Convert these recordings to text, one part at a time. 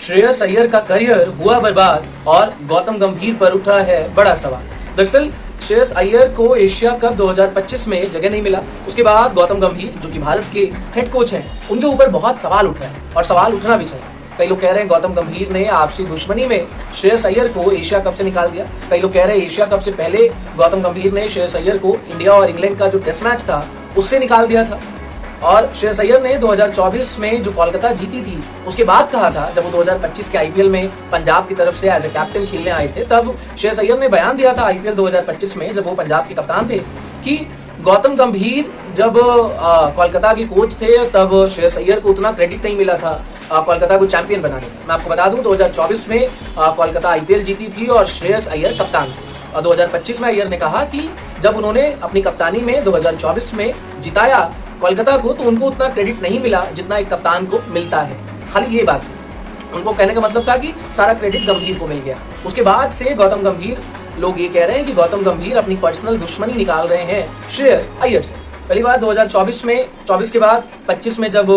श्रेयस अय्यर का करियर हुआ बर्बाद और गौतम गंभीर पर उठा है बड़ा सवाल। दरअसल श्रेयस अय्यर को एशिया कप 2025 में जगह नहीं मिला। उसके बाद गौतम गंभीर जो कि भारत के हेड कोच हैं, उनके ऊपर बहुत सवाल उठ रहे हैं और सवाल उठना भी चाहिए। कई लोग कह रहे हैं गौतम गंभीर ने आपसी दुश्मनी में श्रेयस अय्यर को एशिया कप से निकाल दिया। कई लोग कह रहे हैं एशिया कप से पहले गौतम गंभीर ने श्रेयस अय्यर को इंडिया और इंग्लैंड का जो टेस्ट मैच था उससे निकाल दिया था। और श्रेयस अय्यर ने 2024 में जो कोलकाता जीती थी उसके बाद कहा था, जब वो 2025 के आईपीएल में पंजाब की तरफ से एज ए कैप्टन खेलने आए थे, तब श्रेयस अय्यर ने बयान दिया था आईपीएल 2025 में, जब वो पंजाब के कप्तान थे, कि गौतम गंभीर जब कोलकाता के कोच थे तब श्रेयस अय्यर को उतना क्रेडिट नहीं मिला था कोलकाता को चैंपियन बनाने में। मैं आपको बता दूं 2024 में कोलकाता आईपीएल जीती थी और श्रेयस अय्यर कप्तान थे। और 2025 में अय्यर ने कहा कि जब उन्होंने अपनी कप्तानी में 2024 में जिताया कोलकाता को, तो उनको उतना क्रेडिट नहीं मिला जितना एक कप्तान को मिलता है। खाली ये बात उनको कहने का मतलब था कि सारा क्रेडिट गंभीर को मिल गया। उसके बाद से गौतम गंभीर, लोग ये कह रहे हैं कि गौतम गंभीर अपनी पर्सनल दुश्मनी निकाल रहे हैं श्रेयस अय्यर से। पहली बार 2024 में, 24 के बाद 25 में जब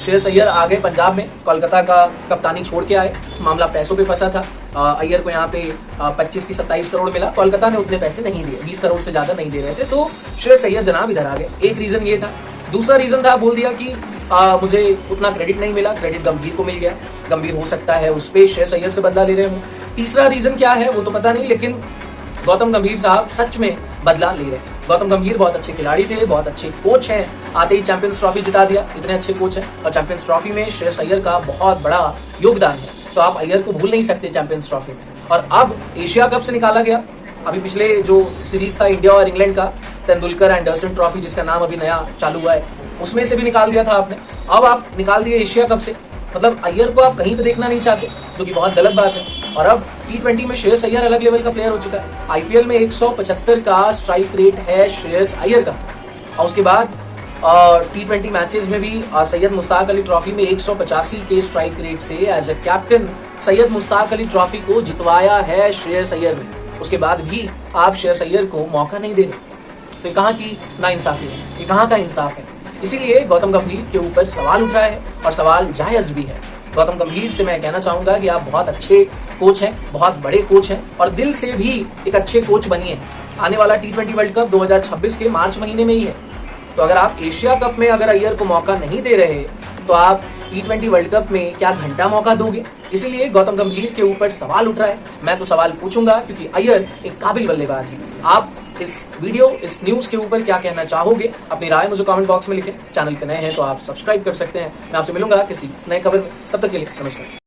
श्रेयस अय्यर आ गए पंजाब में, कोलकाता का कप्तानी छोड़ के आए, मामला पैसों पे फंसा था। अय्यर को यहाँ पे 25 की 27 करोड़ मिला, कोलकाता ने उतने पैसे नहीं दिए, 20 करोड़ से ज्यादा नहीं दे रहे थे, तो श्रेयस अय्यर जनाब इधर आ गए। एक रीजन ये था। दूसरा रीजन था, बोल दिया कि मुझे उतना क्रेडिट नहीं मिला, क्रेडिट गंभीर को मिल गया, गंभीर हो सकता है उस पे श्रेयस अय्यर से बदला ले रहे हूँ। तीसरा रीजन क्या है वो तो पता नहीं, लेकिन गौतम गंभीर साहब सच में बदला ले रहे हैं। गौतम गंभीर बहुत अच्छे खिलाड़ी थे, बहुत अच्छे कोच हैं, आते ही चैंपियंस ट्रॉफी जिता दिया, इतने अच्छे कोच हैं, और चैंपियंस ट्रॉफी में श्रेयस अय्यर का बहुत बड़ा योगदान है, तो आप अय्यर को भूल नहीं सकते चैंपियंस ट्रॉफी में। और अब एशिया कप से निकाला गया, अभी पिछले जो सीरीज था इंडिया और इंग्लैंड का, तेंदुलकर एंडरसन ट्रॉफी जिसका नाम अभी नया चालू हुआ है, उसमें से भी निकाल दिया था आपने। अब आप निकाल दिए एशिया कप से, मतलब अय्यर को आप कहीं पे देखना नहीं चाहते, जो कि बहुत गलत बात है। और अब T20 में श्रेयस अय्यर अलग लेवल का प्लेयर हो चुका है। आईपीएल में 175 का स्ट्राइक रेट है श्रेयस अय्यर का, और उसके बाद T20 मैचेस में भी सैयद मुश्ताक अली ट्रॉफी में 185 के स्ट्राइक रेट से as a captain Syed Mushtaq Ali trophy को जितवाया है श्रेयस अय्यर ने। उसके बाद भी आप श्रेयस अय्यर को मौका नहीं दे रहे, तो कहाँ की नाइंसाफी है, ये कहाँ का इंसाफ है। इसीलिए गौतम गंभीर के ऊपर सवाल उठ रहा है, और सवाल जायज भी है। गौतम गंभीर से मैं कहना चाहूंगा कि आप बहुत अच्छे कोच हैं, बहुत बड़े कोच हैं, और दिल से भी एक अच्छे कोच बनिए। आने वाला T20 वर्ल्ड कप 2026 के मार्च महीने में ही है, तो अगर आप एशिया कप में अगर अय्यर को मौका नहीं दे रहे, तो आप T20 वर्ल्ड कप में क्या घंटा मौका दोगे। इसीलिए गौतम गंभीर के ऊपर सवाल उठ रहा है। मैं तो सवाल पूछूंगा, क्योंकि अय्यर एक काबिल बल्लेबाज है। आप इस वीडियो, इस न्यूज के ऊपर क्या कहना चाहोगे, अपनी राय मुझे कमेंट बॉक्स में लिखें। चैनल पे नए हैं तो आप सब्सक्राइब कर सकते हैं। मैं आपसे मिलूंगा किसी नए खबर में, तब तक के लिए नमस्कार।